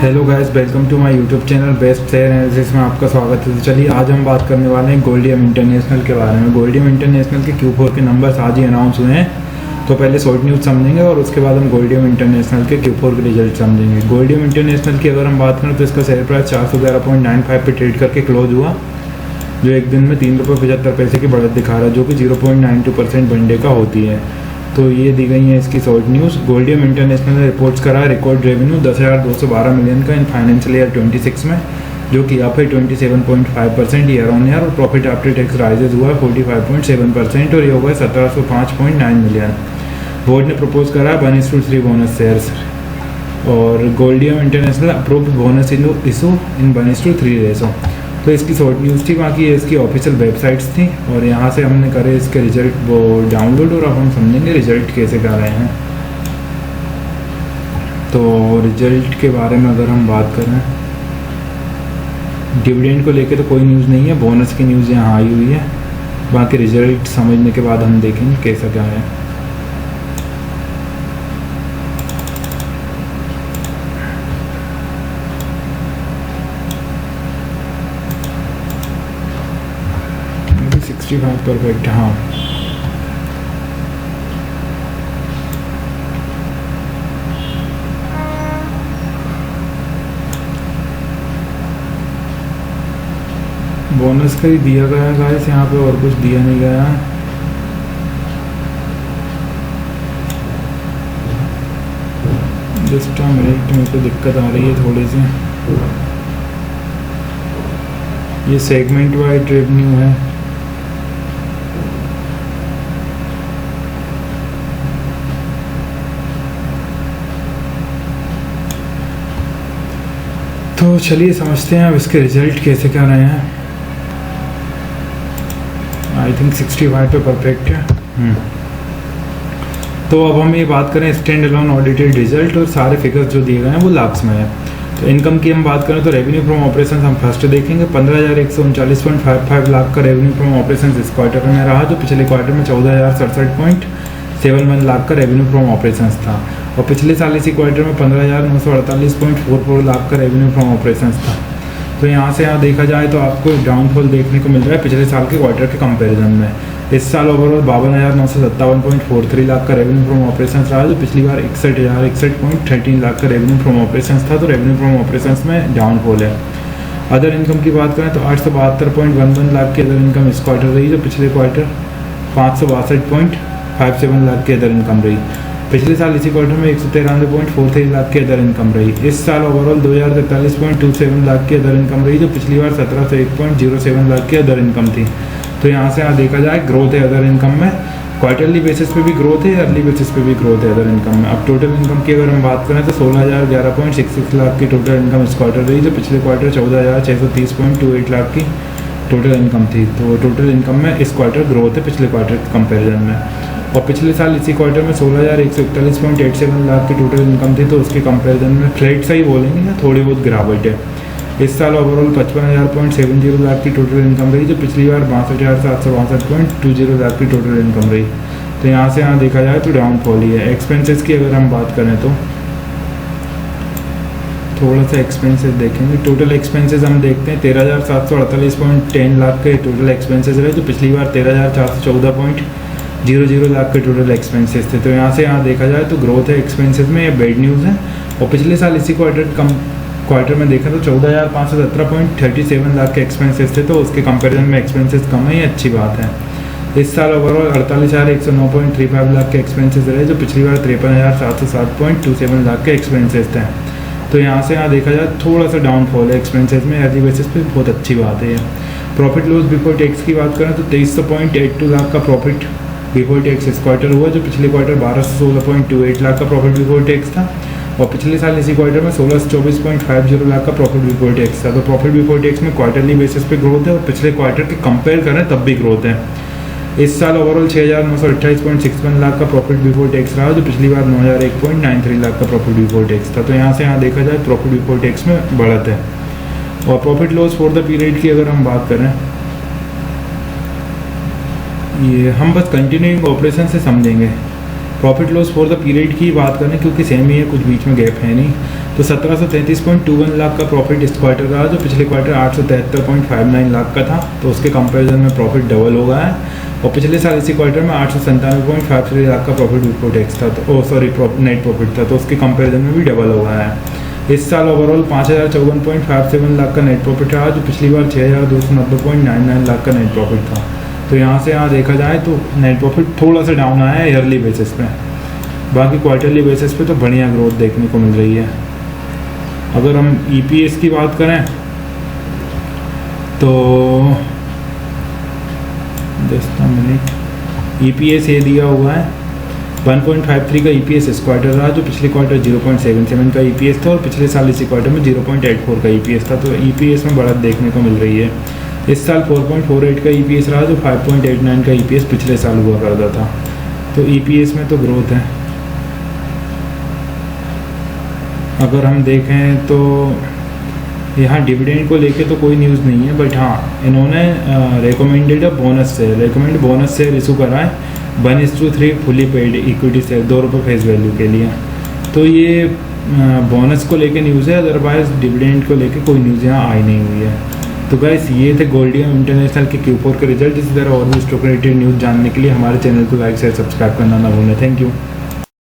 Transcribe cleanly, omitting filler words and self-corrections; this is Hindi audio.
Hello guys, welcome to my YouTube channel best share analysis में आपका स्वागत है। तो चलिए आज हम बात करने वाले हैं गोल्डियम इंटरनेशनल के बारे में। गोल्डियम इंटरनेशनल के Q4 के नंबर्स आज ही अनाउंस हुए हैं, तो पहले शॉर्ट न्यूज़ समझेंगे और उसके बाद हम गोल्डियम इंटरनेशनल के Q4 के रिजल्ट समझेंगे। गोल्डियम इंटरनेशनल की अगर हम बात करें तो इसका शेयर प्राइस 411.95 पे ट्रेड करके क्लोज हुआ, जो एक दिन में ₹3.75 की बढ़त दिखा रहा है, जो कि 0.92% वन डे का होती है। तो ये दी गई है इसकी शॉर्ट न्यूज़। गोल्डियम इंटरनेशनल ने रिपोर्ट्स करा है रिकॉर्ड रेवेन्यू 10,212 मिलियन का इन फाइनेंशियल ईयर 26 में, जो कि अप है 27.5% ईयर ऑन ईयर, और प्रॉफिट आफ्टर टैक्स राइजेज हुआ है 45.7% और ये हुआ है 1705.9 मिलियन। बोर्ड ने प्रपोज करा है 1:3 बोनस शेयर्स, और Goldium International approved bonus issue in 1:3 ratio. तो इसकी शॉर्ट न्यूज़ थी, बाकी ये इसकी ऑफिशियल वेबसाइट्स थी और यहाँ से हमने करे इसके रिजल्ट वो डाउनलोड, और अब हम समझेंगे रिजल्ट कैसे कर रहे हैं। तो रिजल्ट के बारे में अगर हम बात करें, डिविडेंड को लेके तो कोई न्यूज़ नहीं है, बोनस की न्यूज़ यहाँ आई हुई है। बाकी रिजल्ट समझने के बाद हम देखेंगे कैसा क्या है। परफेक्ट, हाँ। बोनस का ही दिया गया है गाइस यहाँ पे, और कुछ दिया नहीं गया है। जस्ट मिनट, मेरे को दिक्कत आ रही है थोड़ी सी। ये सेगमेंट वाइज रेवेन्यू है। तो चलिए समझते हैं अब इसके रिजल्ट कैसे क्या रहे हैं। आई थिंक 65 पे परफेक्ट है। तो अब हम ये बात करें स्टैंड अलोन ऑडिटेड रिजल्ट, और सारे फिगर्स जो दिए गए हैं वो लाख्स में है। तो इनकम की हम बात करें तो रेवेन्यू फ्रॉम ऑपरेशन हम फर्स्ट देखेंगे। 15,139.55 लाख का रेवेन्यू फ्रॉम ऑपरेशन इस क्वार्टर में रहा, जो पिछले क्वार्टर में 14,067.71 लाख का रेवेन्यू फ्रॉम ऑपरेशन था, और पिछले साल इसी क्वार्टर में 15,948.44 लाख का रेवेन्यू फ्रॉम ऑपरेशंस था। तो यहाँ से देखा जाए तो आपको डाउनफॉल देखने को मिल रहा है पिछले साल के क्वार्टर के कंपैरिजन में। इस साल ओवरऑल 52,957.43 लाख का रेवेन्यू फ्रॉम ऑपरेशंस रहा, जो पिछली बार 61,061.13 लाख का रेवेन्यू फ्रॉम ऑपरेशंस था। तो रेवेन्यू फ्रॉम ऑपरेशंस में डाउनफॉल है। अदर इनकम की बात करें तो 872.11 लाख की अदर इनकम इस क्वार्टर रही, जो पिछले क्वार्टर 562.57 लाख की अदर इनकम रही। पिछले साल इसी क्वार्टर में 193.43 लाख की अदर इनकम रही। इस साल ओवरऑल 2,043.27 लाख की अदर इनकम रही, जो पिछली बार 1,701.07 लाख की अदर इनकम थी। तो यहाँ से देखा जाए ग्रोथ है अदर इनकम में, क्वार्टरली बेसिस पे भी ग्रोथ है, ईयरली बेसिस पे भी ग्रोथ है अदर इनकम में। अब टोटल इनकम की अगर हम बात करें तो 16,011.66 लाख की टोटल इनकम इस क्वार्टर रही, जो पिछले क्वार्टर 14,630.28 लाख की टोटल इनकम थी। तो टोटल इनकम में इस क्वार्टर ग्रोथ है पिछले क्वार्टर के कंपेरिजन में। और पिछले साल इसी क्वार्टर में 16,141.87 लाख की टोटल इनकम थी, तो उसके कंपैरिजन में फ्लैट सा ही बोलेंगे या थोड़ी बहुत गिरावट है। इस साल ओवरऑल 55,000.70 लाख की टोटल इनकम रही, जो पिछली बार 62,762.20 लाख की टोटल इनकम रही। तो यहाँ से देखा जाए तो डाउनफॉल ही है। एक्सपेंसेस की अगर हम बात करें तो थोड़ा सा एक्सपेंसेस देखेंगे। टोटल एक्सपेंसेस हम देखते हैं 13,748.10 लाख के टोटल एक्सपेंसेस रहे, जो पिछली बार 13,414.00 लाख के टोटल एक्सपेंसेस थे। तो यहाँ से देखा जाए तो ग्रोथ है एक्सपेंसेस में, ये बैड न्यूज़ है। और पिछले साल इसी क्वार्टर में देखा तो 14,517.37 लाख के एक्सपेंसेस थे, तो उसके कंपैरिजन में एक्सपेंसेस कम है, ये अच्छी बात है। इस साल ओवरऑल 48,109.35 लाख के एक्सपेंसेस रहे, जो पिछली बार 53,707.27 लाख के एक्सपेंसेस थे। तो यहाँ से देखा जाए थोड़ा सा डाउनफॉल है एक्सपेंसेस में, ईयरली बेसिस पे बहुत अच्छी बात है। प्रॉफिट लॉस बिफोर टैक्स की बात करें तो 2300.82 लाख का प्रॉफिट बिफोर टैक्स इस क्वार्टर हुआ, जो पिछले क्वार्टर 1216.28 लाख का प्रॉफिट बिफोर टैक्स था, और पिछले साल इसी क्वार्टर में 1624.50 लाख का प्रॉफिट बिफोर टैक्स था। तो प्रॉफिट बिफोर टैक्स में क्वार्टरली बेसिस पे ग्रोथ है, और पिछले क्वार्टर के कंपेयर करें तब भी ग्रोथ है। इस साल ओवरऑल 6,928.61 लाख का प्रॉफिट बिफोर टैक्स रहा, जो पिछली बार 9,001.93 लाख का प्रॉफिट बिफोर टैक्स था। तो यहाँ से देखा जाए प्रॉफिट बिफोर टैक्स में बढ़त है। और profit loss for the period की अगर हम बात करें, ये हम बस कंटिन्यूइंग ऑपरेशन से समझेंगे। Profit loss for the period की बात करें क्योंकि सेम ही है, कुछ बीच में गैप है नहीं, तो 1733.21 लाख का प्रॉफिट इस क्वार्टर रहा, जो पिछले क्वार्टर 873.59 लाख का था, तो उसके कंपैरिजन में प्रॉफिट डबल हो गया है। और पिछले साल इसी क्वार्टर में 897.53 लाख का प्रॉफिट बिफोर टैक्स था, तो नेट प्रॉफिट था, तो उसके कंपैरिजन में भी डबल हो गया है। इस साल ओवरऑल 5054.57 लाख का नेट प्रॉफिट रहा, जो पिछली बार 6290.99 लाख का नेट प्रॉफिट था। तो यहाँ से यहाँ देखा जाए तो नेट प्रॉफिट थोड़ा सा डाउन आया है ईयरली बेसिस पे, बाकी क्वार्टरली बेसिस पे तो बढ़िया ग्रोथ देखने को मिल रही है। अगर हम EPS की बात करें तो जस्ट अ मिनट, EPS ये दिया हुआ है 1.53 का EPS इस क्वार्टर रहा, जो पिछले क्वार्टर 0.77 का EPS था, और पिछले साल इसी क्वार्टर में 0.84 का EPS था, तो EPS में बढ़त देखने को मिल रही है। इस साल 4.48 का EPS रहा, जो 5.89 का EPS पिछले साल हुआ करता था, तो EPS में तो ग्रोथ है। अगर हम देखें तो यहाँ डिविडेंड को लेके तो कोई न्यूज़ नहीं है, बट हाँ इन्होंने रिकमेंडेड बोनस शेयर इशू करा है 1:3 fully paid equity share, ₹2 face value के लिए। तो ये बोनस को लेके न्यूज़ है, अदरवाइज डिविडेंड को लेके कोई न्यूज़ यहाँ आई नहीं हुई है। तो गाइस ये थे गोल्डियम इंटरनेशनल के Q4 के रिजल्ट। इसी तरह और भी स्टॉक रिलेटेड न्यूज़ जानने के लिए हमारे चैनल को लाइक शेयर सब्सक्राइब करना ना भूलें। Thank you.